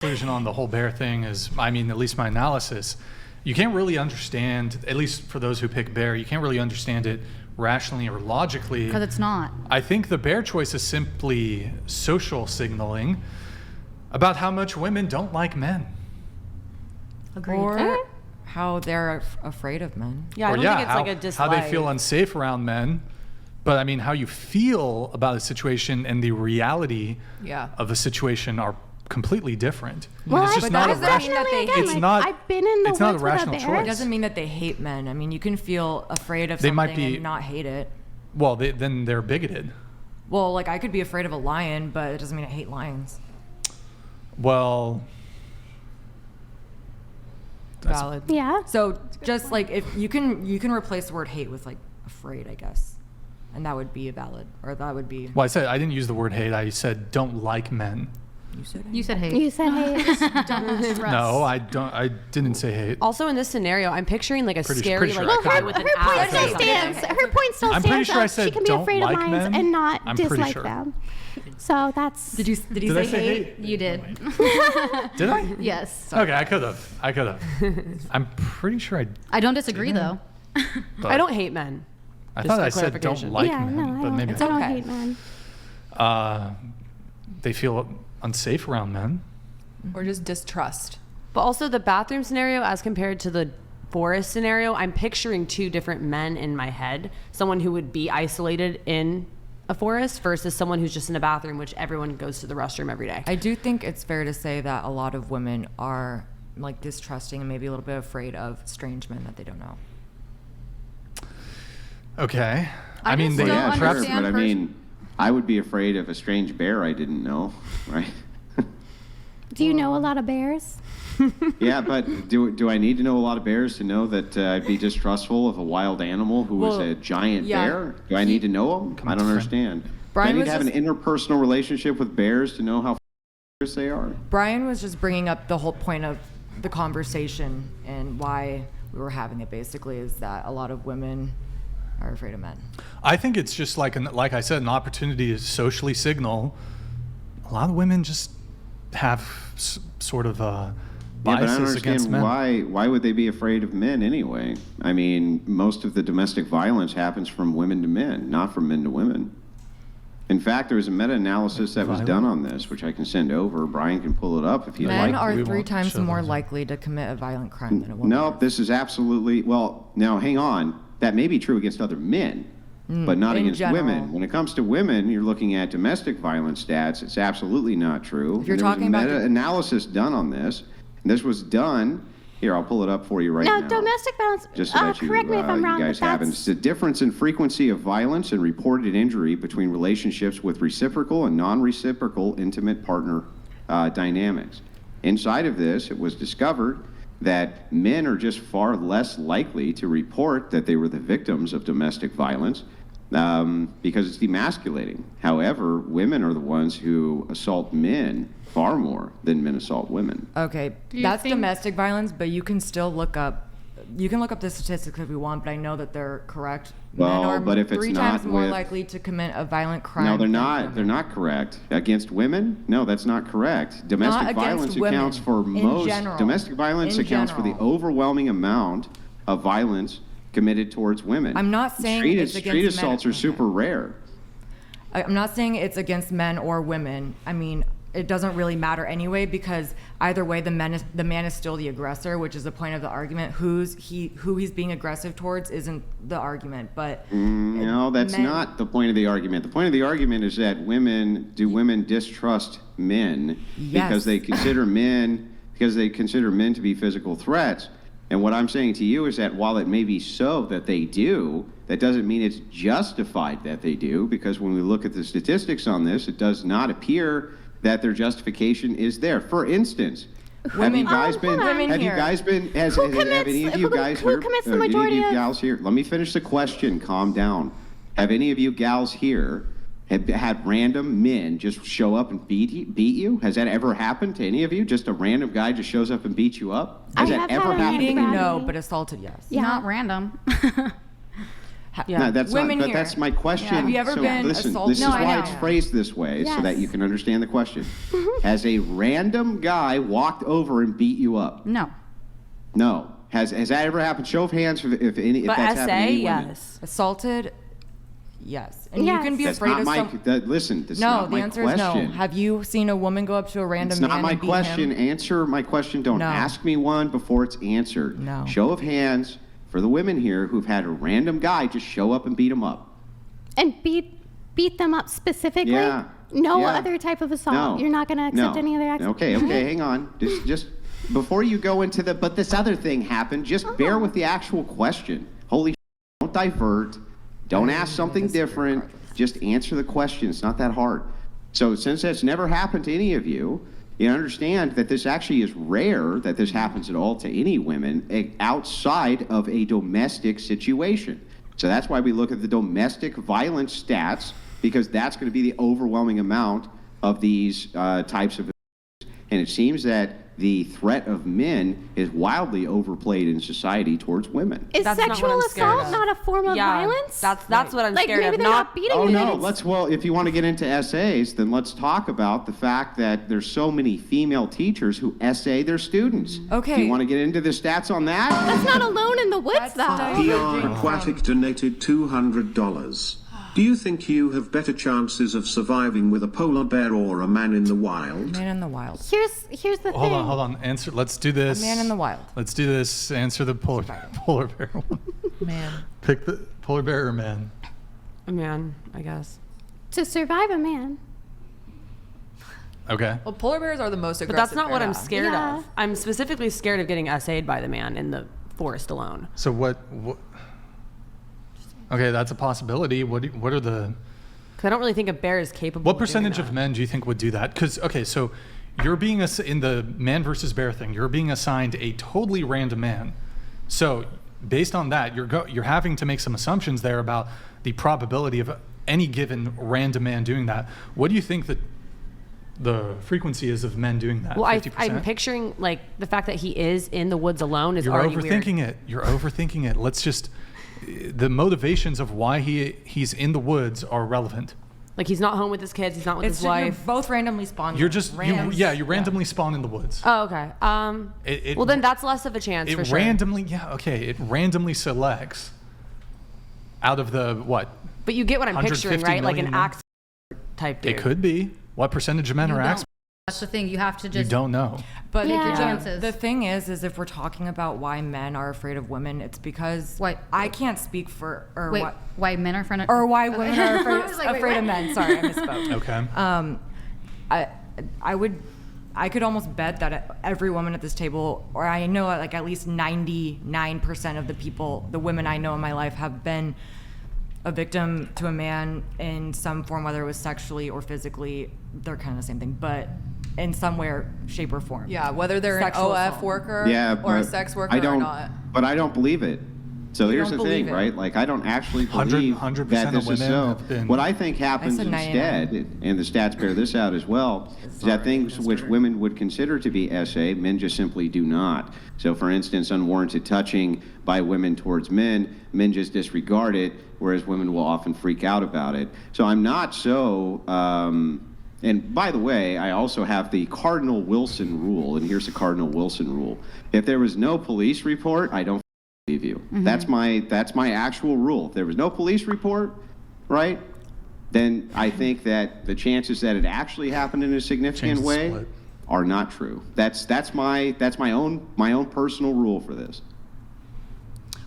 Conclusion on the whole bear thing is, I mean, at least my analysis, you can't really understand, at least for those who pick bear, you can't really understand it rationally or logically. Because it's not. I think the bear choice is simply social signaling about how much women don't like men. Agreed. Or how they're afraid of men. Yeah, I don't think it's like a dislike. How they feel unsafe around men. But I mean, how you feel about a situation and the reality of a situation are completely different. Well, it's just not a rational. It's not. I've been in the it's not a woods rational with a bear. choice. It doesn't mean that they hate men. I mean, you can feel afraid of They something might be- and not hate it. Well, then they're bigoted. Well, like I could be afraid of a lion, but it doesn't mean I hate lions. Well, that's- Valid. Yeah. So just like if you can replace the word hate with like afraid, I guess, and that would be a valid, or that would be. Well, I didn't use the word hate. I said don't like men. You said hate. You said hate. Don't trust. No, I don't. I didn't say hate. Also, in this scenario, I'm picturing like a Pretty scary sure like I could guy have with done an Her point axe. still stands. Her point still I'm pretty stands. sure I up. said She can be don't afraid like of lions men. and not I'm pretty dislike sure. them. So that's. Did you Did I say hate? You did. Did I? Yes. Okay, I could have. I'm pretty sure I. I don't disagree though. But I don't hate men. I Just thought for I said don't clarification. like yeah, men, no, I but don't, maybe I don't okay. hate men. they feel unsafe around men. Or just distrust. But also the bathroom scenario as compared to the forest scenario, I'm picturing two different men in my head. Someone who would be isolated in a forest versus someone who's just in a bathroom, which everyone goes to the restroom every day. I do think it's fair to say that a lot of women are like distrusting and maybe a little bit afraid of strange men that they don't know. Okay. I mean, just they don't Yeah, sure, understand but I mean, I would be afraid of a strange bear I didn't know, right? Do you know a lot of bears? Yeah, but do I need to know a lot of bears to know that I'd be distrustful of a wild animal who was Well, a giant yeah. bear? Do I need to know them? I don't understand. Brian do I need was to have an interpersonal relationship with bears to know how fierce they are? Brian was just bringing up the whole point of the conversation and why we were having it basically is that a lot of women are afraid of men. I think it's just like I said, an opportunity to socially signal. A lot of women just have sort of Yeah, but I don't biases against understand men. why would they be afraid of men anyway? I mean, most of the domestic violence happens from women to men, not from men to women. In fact, there was a meta-analysis that was done on this, which I can send over. Brian can pull it up if you'd Men like. are we 3 won't times show more those. likely to commit a violent crime than a woman. No, this is absolutely, well, now hang on. That may be true against other men, but not in against general. women. When it comes to women, you're looking at domestic violence stats. It's absolutely not true. If you're And there was talking a about the- meta-analysis done on this. And this was done, here, I'll pull it up for you right No, now. domestic violence. Just so that you, Correct me if I'm you wrong, guys but have. And it's the difference in frequency of violence and reported injury between relationships with reciprocal and non-reciprocal intimate partner dynamics. Inside of this, it was discovered that men are just far less likely to report that they were the victims of domestic violence because it's demasculating. However, women are the ones who assault men far more than men assault women. Okay, you that's think- domestic violence, but you can still look up the statistics if you want, but I know that they're correct. Men Well, are but if it's 3 not times more with- likely to commit a violent crime. No, they're than not. women. They're not correct. Against women? No, that's not correct. Domestic Not against violence women, accounts for in most. general. Domestic violence In accounts for the general. overwhelming amount of violence committed towards women. I'm not saying street, it's against street men. assaults are Okay. super rare. I'm not saying it's against men or women. I mean, it doesn't really matter anyway because either way, the man is still the aggressor, which is the point of the argument. Who he's being aggressive towards isn't the argument, but No, that's men- not the point of the argument. The point of the argument is that women distrust men because Yes. they consider men to be physical threats. And what I'm saying to you is that while it may be so that they do, that doesn't mean it's justified that they do, because when we look at the statistics on this, it does not appear that their justification is there. For instance, have you guys been? Women Have you here. guys been? Have any of you guys who here? commits the any majority of you of- gals here? Let me finish the question. Calm down. Have any of you gals here have had random men just show up and beat you? Has that ever happened to any of you? Just a random guy just shows up and beats you up? I Has have that ever had a happened? beating, random no, guy. but assaulted, yes. Yeah. Not random. Yeah. No, that's Women not, but here. that's my question. Have you ever So been listen, assaulted? this No, is I why know. it's phrased this way, so that Yes. you can understand the question. Has a random guy walked over and beat you up? No. No. Has that ever happened? Show of hands if But that's happened to SA, any women. yes. Assaulted? Yes. And Yes. you can be That's afraid not of my. some. Listen, that's No, not the my answer question. is no. Have you seen a woman go up to a random It's man not my and beat question. him? Answer my question. Don't No. ask me one before it's answered. No. Show of hands for the women here who've had a random guy just show up and beat them up. And beat them up specifically? Yeah. No Yeah. other type of assault? No. You're not going to accept No. any other action? Okay, hang on. Just before you go into but this other thing happened, just bear with the actual question. Holy don't divert. Don't ask something different. Just answer the question. It's not that hard. So since that's never happened to any of you, you understand that this actually is rare that this happens at all to any women outside of a domestic situation. So that's why we look at the domestic violence stats, because that's going to be the overwhelming amount of these types of. And it seems that the threat of men is wildly overplayed in society towards women. Is That's not what sexual I'm scared assault of. not a form of Yeah, violence? that's what I'm like scared maybe of. they're not beating Oh you. no, it's- if you want to get into essays, then let's talk about the fact that there's so many female teachers who essay their students. Okay. Do you want to get into the stats on that? That's not alone in the woods, That's though. diverging PR Aquatic donated $200. Do you think you have better chances of surviving with a polar bear or a man in the wild? Man in the wild. Here's the Hold thing. on, hold on. Answer. Let's do this. A man in the wild. Let's do this. Answer the polar bear one. Man. Pick the polar bear or man. A man, I guess. To survive a man. Okay. Well, polar bears are the most But aggressive. that's not what I'm bear. scared Yeah. of. I'm specifically scared of getting essayed by the man in the forest alone. So what? Okay, that's a possibility. What are the? Because I don't really think a bear is capable. What of doing percentage that. of men do you think would do that? Because okay, so you're being in the man versus bear thing. You're being assigned a totally random man. So based on that, you're having to make some assumptions there about the probability of any given random man doing that. What do you think that the frequency is of men doing that? Well, 50%? I'm picturing like the fact that he is in the woods alone is You're already overthinking weird. it. You're overthinking it. Let's just the motivations of why he's in the woods are relevant. Like he's not home with his kids. He's not with It's his just, you're wife. both randomly spawned. You're just Rams. you randomly spawn in the woods. Oh, okay. It- Well, then that's less of a chance for It sure. randomly it randomly selects out of the what? But you get what I'm picturing, 150 right? Like an million men? axe type dude. It could be. What percentage of men You are don't. axe? That's the thing. You have to You just don't know. But Take your the- chances. The thing is if we're talking about why men are afraid of women, it's because Wait. I can't speak for or wait. what Why men are friend or why women are I afraid, was like, wait, afraid of what? men. Sorry, I misspoke. Okay. I could almost bet that every woman at this table, or I know like at least 99% of the women I know in my life have been a victim to a man in some form, whether it was sexually or physically. They're kind of the same thing, but in some way, or shape, or form. Yeah, whether they're an Sexual OF assault. worker Yeah, or a but sex worker I don't, or not. But I don't believe it. So You here's the don't thing, believe it. right? Like I don't actually 100% believe that of this is women so. have been- What I think happens said instead, and the stats bear this out as well, is that things which women would consider to be SA, men just simply do not. So for instance, unwarranted touching by women towards men just disregard it, whereas women will often freak out about it. So I'm not so. And by the way, I also have the Cardinal Wilson rule, and here's the Cardinal Wilson rule. If there was no police report, I don't believe you. That's my actual rule. If there was no police report, right, then I think that the chances that it actually happened in a significant Chances way split. are not true. That's my own personal rule for this.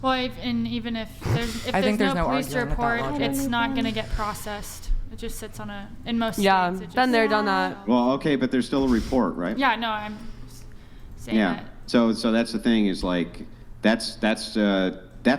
Well, even if I think there's there's no police arguing with that report, logic. it's not going to get processed. It just sits on in most Yeah, states. It just, been there, done that. Well, okay, but there's still a report, right? Yeah, no, I'm saying Yeah. that. So that's the thing is like that's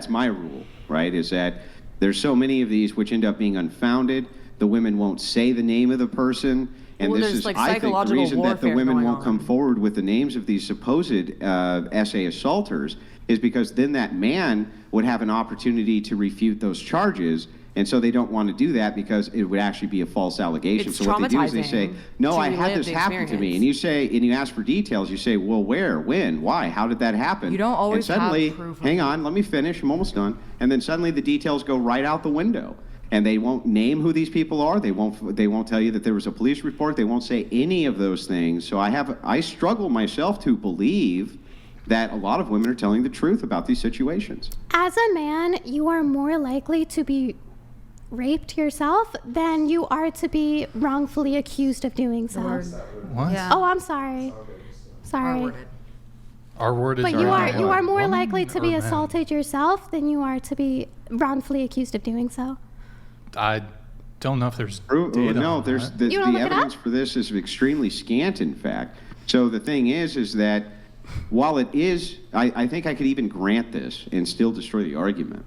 my rule, right? Is that there's so many of these which end up being unfounded. The women won't say the name of the person, and Well, this there's, is like, I think the psychological reason that the warfare women going won't on. come forward with the names of these supposed SA assaulters is because then that man would have an opportunity to refute those charges, And so they don't want to do that because it would actually be a false allegation. It's so what they do is they say, traumatizing no, to I had relive this the happen to me. experience. And you ask for details. You say, well, where, when, why, how did that happen? You don't always and suddenly, have proof of hang it. on, let me finish. I'm almost done. And then suddenly the details go right out the window. And they won't name who these people are. They won't tell you that there was a police report. They won't say any of those things. So I struggle myself to believe that a lot of women are telling the truth about these situations. As a man, you are more likely to be raped yourself than you are to be wrongfully accused of doing so. What? Yeah. Oh, I'm sorry. Sorry. R-worded. Our word is But our you word. are more Woman likely to or be man? assaulted yourself than you are to be wrongfully accused of doing so. I don't know if there's data No, on there's that. You don't the look it evidence up? for this is extremely scant, in fact. So the thing is that while it is, I think I could even grant this and still destroy the argument.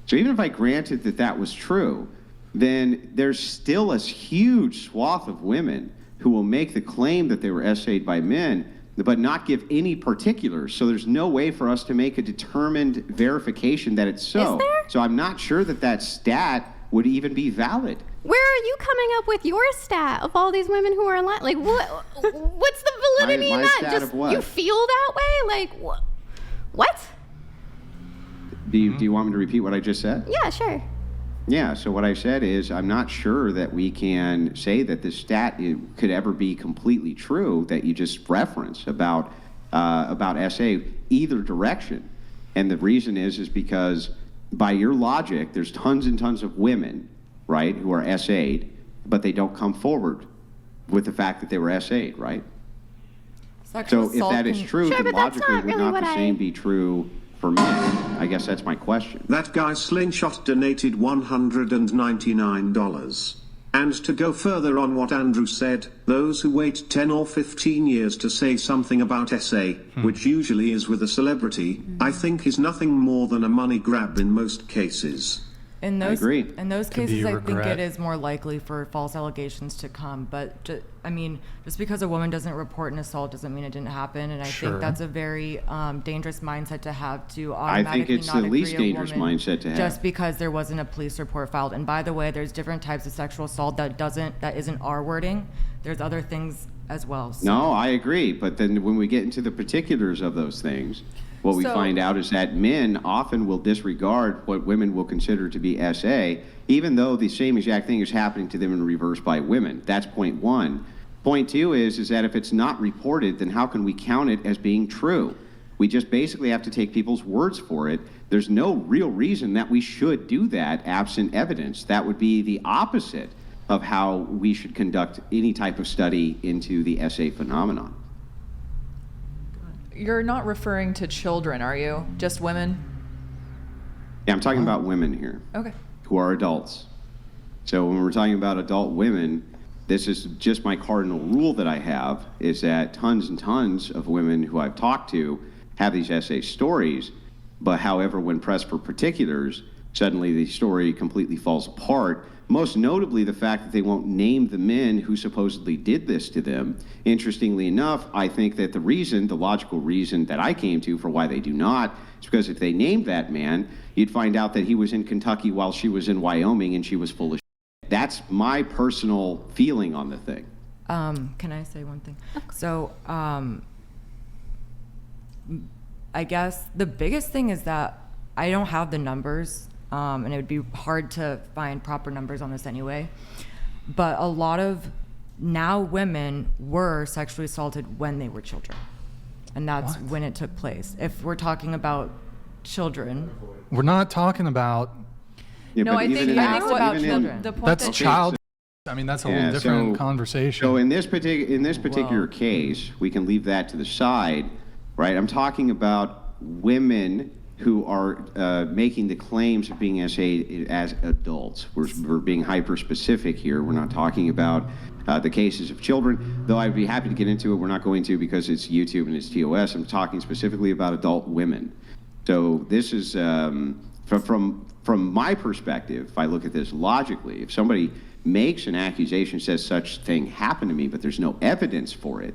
So even if I granted that that was true, then there's still a huge swath of women who will make the claim that they were essayed by men, but not give any particulars. So there's no way for us to make a determined verification that it's so. Is there? So I'm not sure that that stat would even be valid. Where are you coming up with your stat of all these women who are alive? Like, what's the validity My in that? stat Just of what? you feel that way? Like, what? Do you want me to repeat what I just said? Yeah, sure. Yeah, so what I said is I'm not sure that we can say that this stat could ever be completely true that you just reference about SA either direction. And the reason is because by your logic, there's tons and tons of women, right, who are SA'd, but they don't come forward with the fact that they were SA'd, right? Sexual So if assault that is can- true, Sure, then but that's logically not would really not what the I- same be true for men? I guess that's my question. That guy Slingshot donated $199. And to go further on what Andrew said, those who wait 10 or 15 years to say something about SA, which usually is with a celebrity, I think is nothing more than a money grab in most cases. In those, agree. In those Could be cases, I think regret. it is more likely for false allegations to come. But just because a woman doesn't report an assault doesn't mean it didn't happen. And I Sure. think that's a very dangerous mindset to have, to I think automatically it's not the agree least a dangerous woman mindset to have. just because there wasn't a police report filed. And by the way, there's different types of sexual assault that isn't our wording. There's other things as well. So. No, I agree. But then when we get into the particulars of those things, what we So- find out is that men often will disregard what women will consider to be SA, even though the same exact thing is happening to them in reverse by women. That's point one. Point two is that if it's not reported, then how can we count it as being true? We just basically have to take people's words for it. There's no real reason that we should do that absent evidence. That would be the opposite of how we should conduct any type of study into the SA phenomenon. You're not referring to children, are you? Just women? Yeah, I'm talking about women here Okay. who are adults. So when we're talking about adult women, this is just my cardinal rule that I have, is that tons and tons of women who I've talked to have these SA stories, but however, when pressed for particulars, suddenly the story completely falls apart. Most notably, the fact that they won't name the men who supposedly did this to them. Interestingly enough, I think that the logical reason that I came to for why they do not, is because if they named that man, you'd find out that he was in Kentucky while she was in Wyoming and she was full of shit. That's my personal feeling on the thing. Can I say one thing? So, I guess the biggest thing is that I don't have the numbers, and it would be hard to find proper numbers on this anyway. But a lot of now women were sexually assaulted when they were children, and that's when it took place. If we're talking about children, We're not talking about Yeah, No, but I even think in- asked what about even in- children. the point that's that child. I mean, that's a Yeah, whole different so- conversation. So in this particular case, we can leave that to the side, right? I'm talking about women who are making the claims of being SA as adults. We're being hyper specific here. We're not talking about the cases of children, though I'd be happy to get into it. We're not going to because it's YouTube and it's TOS. I'm talking specifically about adult women. So this is from my perspective. If I look at this logically, if somebody makes an accusation, says such thing happened to me, but there's no evidence for it,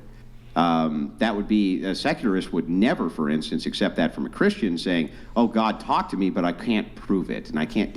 that would be, a secularist would never, for instance, accept that from a Christian saying, oh, God talked to me, but I can't prove it and I can't demonstrate